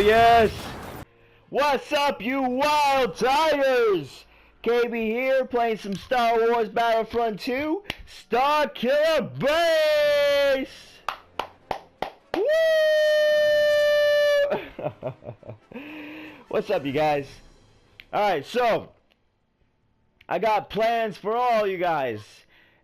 yes! What's up, you wild tigers? KB here, playing some Star Wars Battlefront 2, Star Killer Base! Woo! What's up, you guys? Alright, so, I got plans for all you guys.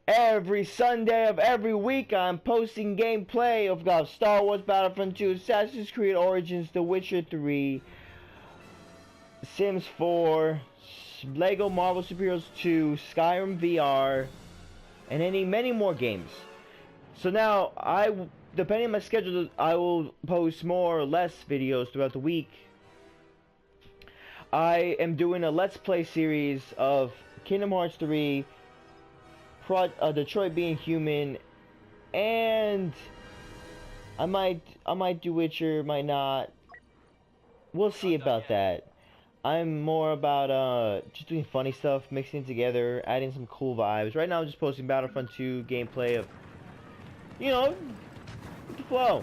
Every Sunday of every week, I'm posting gameplay of Star Wars Battlefront 2, Assassin's Creed Origins, The Witcher 3, Sims 4, Lego Marvel Superheroes 2, Skyrim VR, and many more games. So now, depending on my schedule, I will post more or less videos throughout the week. I am doing a Let's Play series of Kingdom Hearts 3, Detroit Being Human, and I might do Witcher, might not. We'll see about that. I'm more about just doing funny stuff, mixing it together, adding some cool vibes. Right now I'm just posting Battlefront 2 gameplay of, you know, with the flow.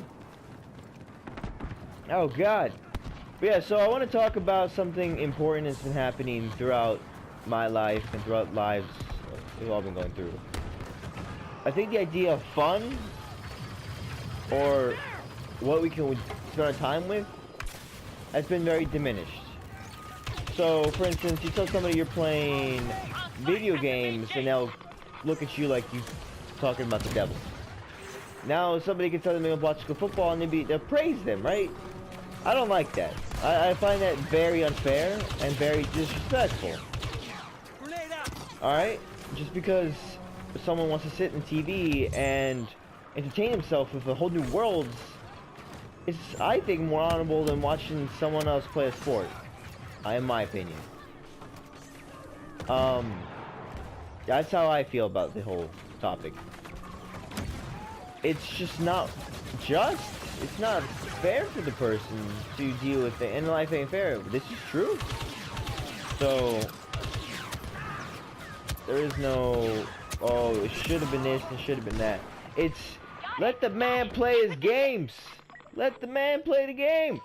Oh god. But yeah, so I want to talk about something important that's been happening throughout my life and throughout lives we've all been going through. I think the idea of fun, or what we can spend our time with, has been very diminished. So, for instance, you tell somebody you're playing video games, and they'll look at you like you're talking about the devil. Now, somebody can tell them they're gonna watch football, and they'll praise them, right? I don't like that. I find that very unfair and very disrespectful. Alright? Just because someone wants to sit in TV and entertain himself with a whole new world is, I think, more honorable than watching someone else play a sport. In my opinion. That's how I feel about the whole topic. It's just not just. It's not fair for the person to deal with it, and life ain't fair. This is true. So there is no, oh, it should have been this and should have been that. It's, let the man play his games. Let the man play the game.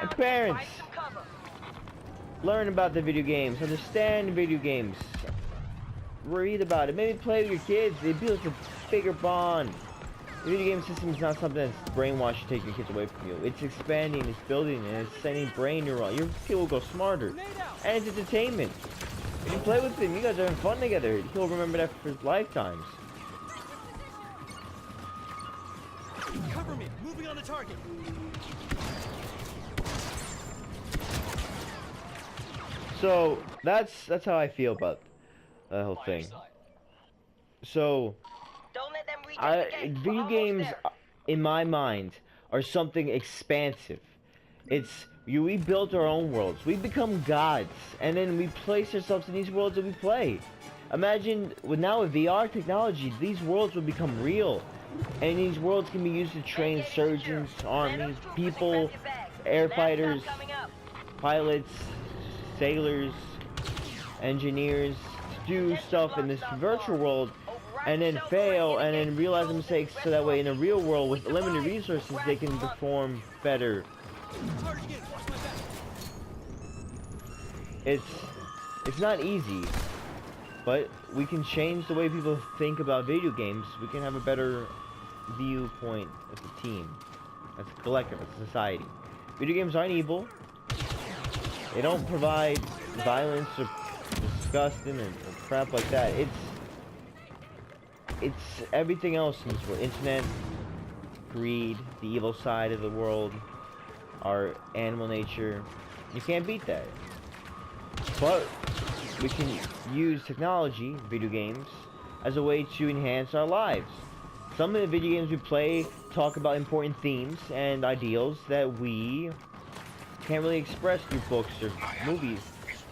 And parents, learn about the video games, understand the video games, read about it, maybe play with your kids. It builds a bigger bond. The video game system is not something that's brainwashed to take your kids away from you. It's expanding, it's building, and it's sending brain neurons. Your kid will go smarter. And it's entertainment. If you play with him, you guys are having fun together. He'll remember that for his lifetimes. Cover me, moving on the target. So that's how I feel about the whole thing. So video games, in my mind, are something expansive. We built our own worlds. We become gods, and then we place ourselves in these worlds that we play. Imagine now with VR technology, these worlds will become real, and these worlds can be used to train surgeons, armies, people, air fighters, pilots, sailors, engineers, to do stuff in this virtual world, and then fail, and then realize the mistakes, so that way in the real world with limited resources they can perform better. It's not easy, but we can change the way people think about video games. We can have a better viewpoint as a team, as a collective, as a society. Video games aren't evil. They don't provide violence or disgusting and crap like that. It's everything else in this world. Internet, greed, the evil side of the world, our animal nature. You can't beat that. But we can use technology, video games, as a way to enhance our lives. Some of the video games we play talk about important themes and ideals that we can't really express through books or movies,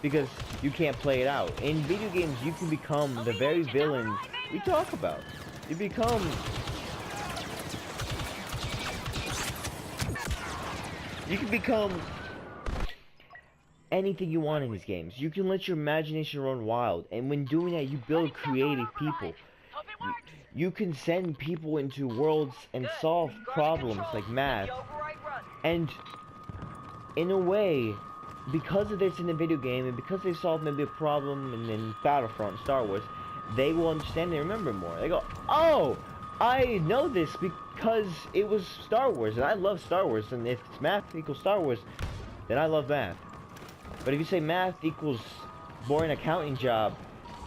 because you can't play it out. In video games, you can become the very villain we talk about. You become anything you want in these games. You can let your imagination run wild, and when doing that, you build creative people. You can send people into worlds and solve problems like math, and in a way, because of this in the video game, and because they solved maybe a problem in Battlefront, Star Wars, they will understand and remember more. They go, oh, I know this because it was Star Wars, and I love Star Wars, and if math equals Star Wars, then I love math. But if you say math equals boring accounting job,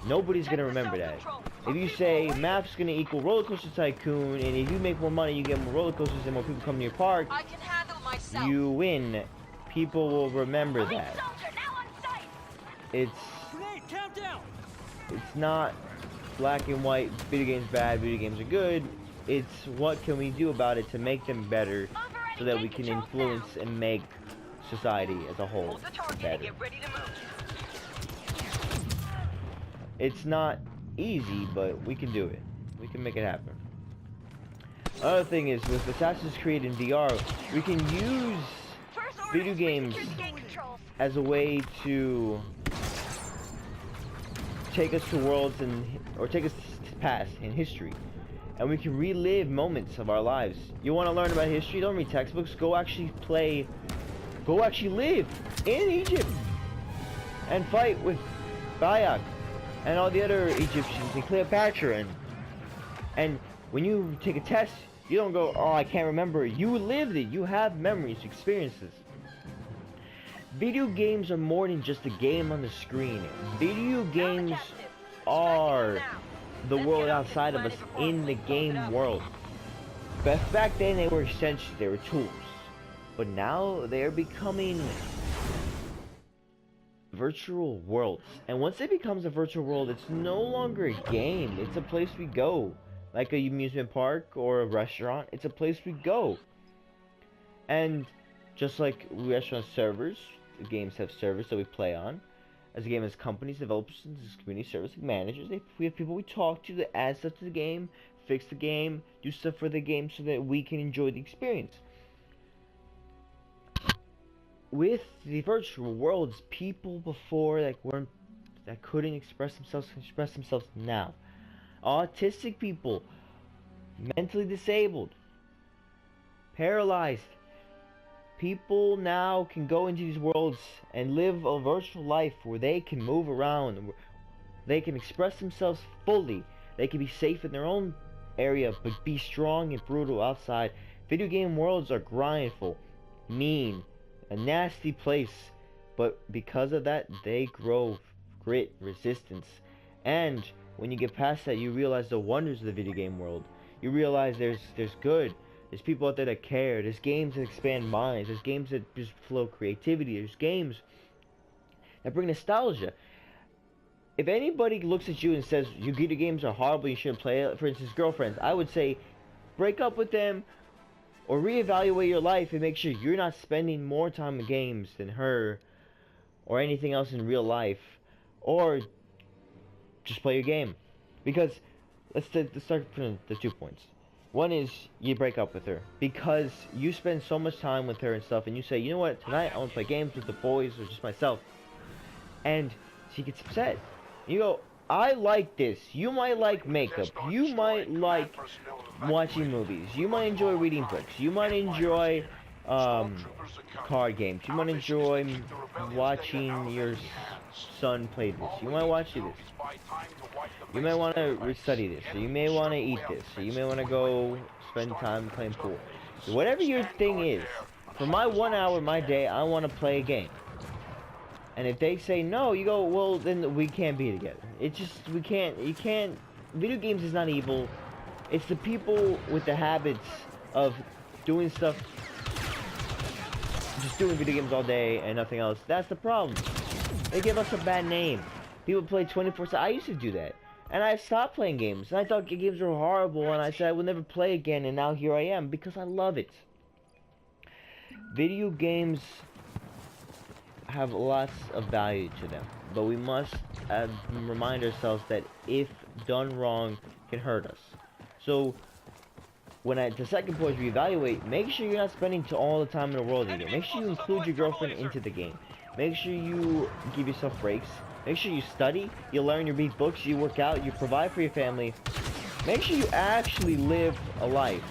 nobody's gonna remember that. If you say math's gonna equal Roller Coaster Tycoon, and if you make more money, you get more roller coasters and more people come to your park, I can handle myself. you win. People will remember that. It's Grenade, countdown. it's not black and white, video games bad, video games are good. It's what can we do about it to make them better so that we can influence and make society as a whole better. It's not easy, but we can do it. We can make it happen. Another thing is, with Assassin's Creed in VR, we can use video games as a way to take us to worlds or take us past in history, and we can relive moments of our lives. You want to learn about history? Don't read textbooks. Go actually live in Egypt and fight with Bayek and all the other Egyptians and Cleopatra, and when you take a test, you don't go, oh, I can't remember. You lived it. You have memories, experiences. Video games are more than just a game on the screen. Video games are the world outside of us in the game world. Back then they were extensions, they were tools. But now they are becoming virtual worlds. And once it becomes a virtual world, it's no longer a game. It's a place we go. Like a amusement park or a restaurant, it's a place we go. And just like restaurant servers, the games have servers that we play on. As the game has companies, developers, and community service managers, we have people we talk to that add stuff to the game, fix the game, do stuff for the game so that we can enjoy the experience. With the virtual worlds, people before that couldn't express themselves can express themselves now. Autistic people, mentally disabled, paralyzed. People now can go into these worlds and live a virtual life where they can move around, where they can express themselves fully. They can be safe in their own area, but be strong and brutal outside. Video game worlds are grindful, mean, a nasty place, but because of that, they grow grit, resistance, and when you get past that, you realize the wonders of the video game world. You realize there's good. There's people out there that care. There's games that expand minds. There's games that just flow creativity. There's games that bring nostalgia. If anybody looks at you and says your video games are horrible, you shouldn't play it, for instance, girlfriends, I would say break up with them or reevaluate your life and make sure you're not spending more time in games than her or anything else in real life, or just play your game. Because let's start from the 2 points. One is you break up with her because you spend so much time with her and stuff, and you say, you know what, tonight I want to play games with the boys or just myself, and she gets upset. You go, I like this. You might like makeup. You might like watching movies. You might enjoy reading books. You might enjoy card games. You might enjoy watching your son play this. You might watch this. You may want to study this, or you may want to eat this, or you may want to go spend time playing pool. Whatever your thing is, for my 1 hour my day, I want to play a game. And if they say no, you go, well, then we can't be together. It's just, you can't, video games is not evil. It's the people with the habits of doing stuff, just doing video games all day and nothing else. That's the problem. They give us a bad name. People play 24/7. I used to do that. And I stopped playing games. And I thought games were horrible. And I said I would never play again. And now here I am. Because I love it. Video games have lots of value to them. But we must remind ourselves that if done wrong, can hurt us. So, the second point is reevaluate. Make sure you're not spending all the time in the world in the game. Make sure you include your girlfriend into the game. Make sure you give yourself breaks. Make sure you study, you learn, you read books, you work out, you provide for your family. Make sure you actually live a life.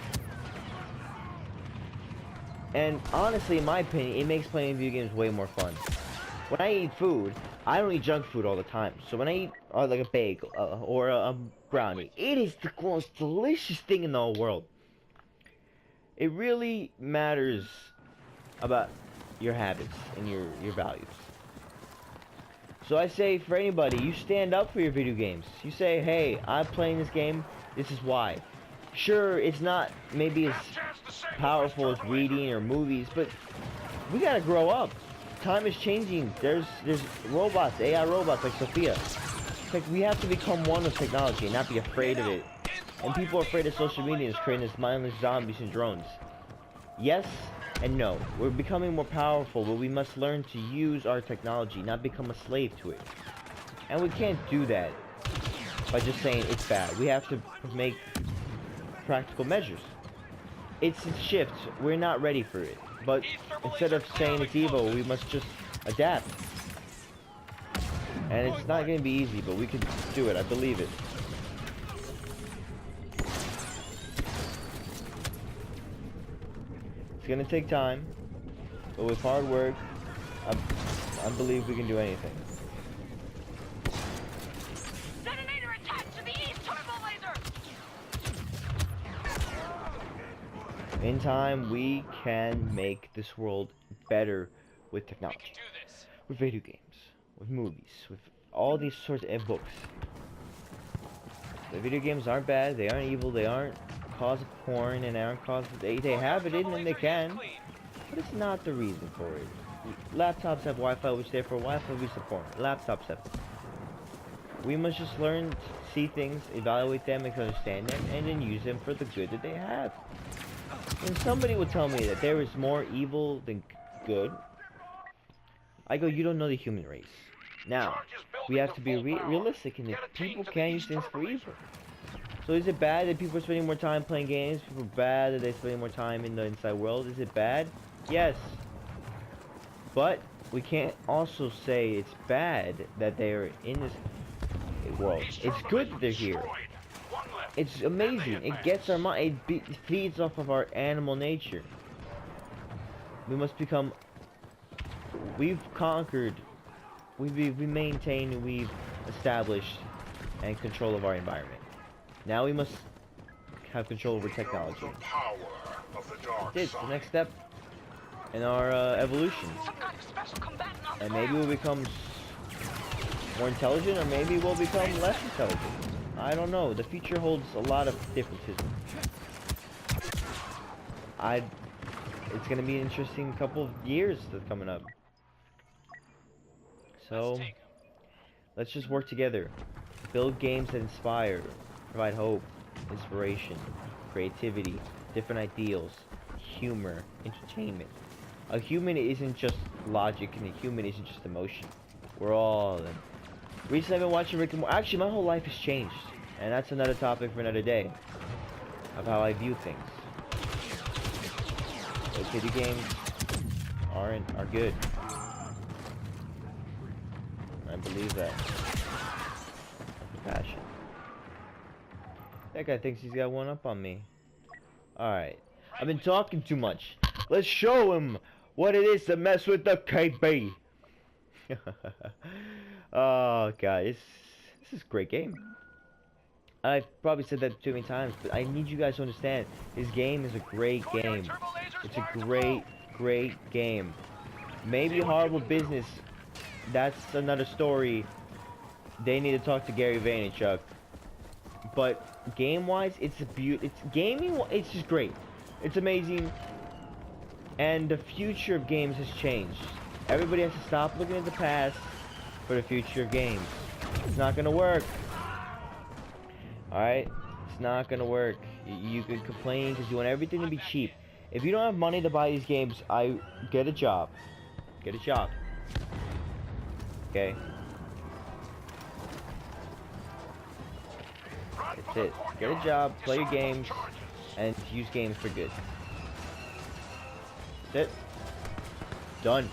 And honestly, in my opinion, it makes playing video games way more fun. When I eat food, I don't eat junk food all the time. So when I eat like a bagel or a brownie, it is the most delicious thing in the whole world. It really matters about your habits and your values. So I say for anybody, you stand up for your video games. You say, hey, I'm playing this game, this is why. Sure, it's not maybe as powerful as reading or movies, but we gotta grow up. Time is changing. There's robots, AI robots like Sophia. It's like we have to become one with technology and not be afraid of it. And people are afraid of social media and creating this mindless zombies and drones. Yes and no. We're becoming more powerful, but we must learn to use our technology, not become a slave to it. And we can't do that by just saying it's bad. We have to make practical measures. It's a shift. We're not ready for it. But instead of saying it's evil, we must just adapt. And it's not going to be easy, but we can do it. I believe it. It's going to take time, but with hard work, I believe we can do anything. Detonator attached to the east turbo laser! In time, we can make this world better with technology, with video games, with movies, with all these sorts of books. The video games aren't bad, they aren't evil, they aren't cause of porn, and aren't cause of, they have it in and they can, but it's not the reason for it. Laptops have Wi-Fi, which therefore Wi-Fi we support. Laptops have. We must just learn to see things, evaluate them, and understand them, and then use them for the good that they have. When somebody would tell me that there is more evil than good, I go, you don't know the human race. Now, we have to be realistic in that people can use things for evil. So is it bad that people are spending more time playing games? People are bad that they're spending more time in the inside world? Is it bad? Yes. But we can't also say it's bad that they're in this world. It's good that they're here. It's amazing. It gets our mind. It feeds off of our animal nature. We must become. We've conquered. We maintained. We've established and control of our environment. Now we must have control over technology. It's the next step in our evolution. And maybe we'll become more intelligent, or maybe we'll become less intelligent. I don't know. The future holds a lot of differences. It's gonna be an interesting couple of years that's coming up. So let's just work together. Build games that inspire, provide hope, inspiration, creativity, different ideals, humor, entertainment. A human isn't just logic, and a human isn't just emotion. We're all of them. Recently I've been watching Rick and Morty. Actually, my whole life has changed. And that's another topic for another day. Of how I view things. Those video games are good. I believe that. Passion. That guy thinks he's got one up on me. Alright. I've been talking too much. Let's show him what it is to mess with the KB. Oh god, this is a great game. I've probably said that too many times, but I need you guys to understand, this game is a great game. It's a great game. Maybe horrible business, that's another story. They need to talk to Gary Vaynerchuk. But game-wise, it's gaming. It's just great. It's amazing. And the future of games has changed. Everybody has to stop looking at the past for the future of games. It's not gonna work. Alright? It's not gonna work. You could complain because you want everything to be cheap. If you don't have money to buy these games, get a job. Get a job. Okay? That's it. Get a job, play your games, and use games for good. That's it. Done.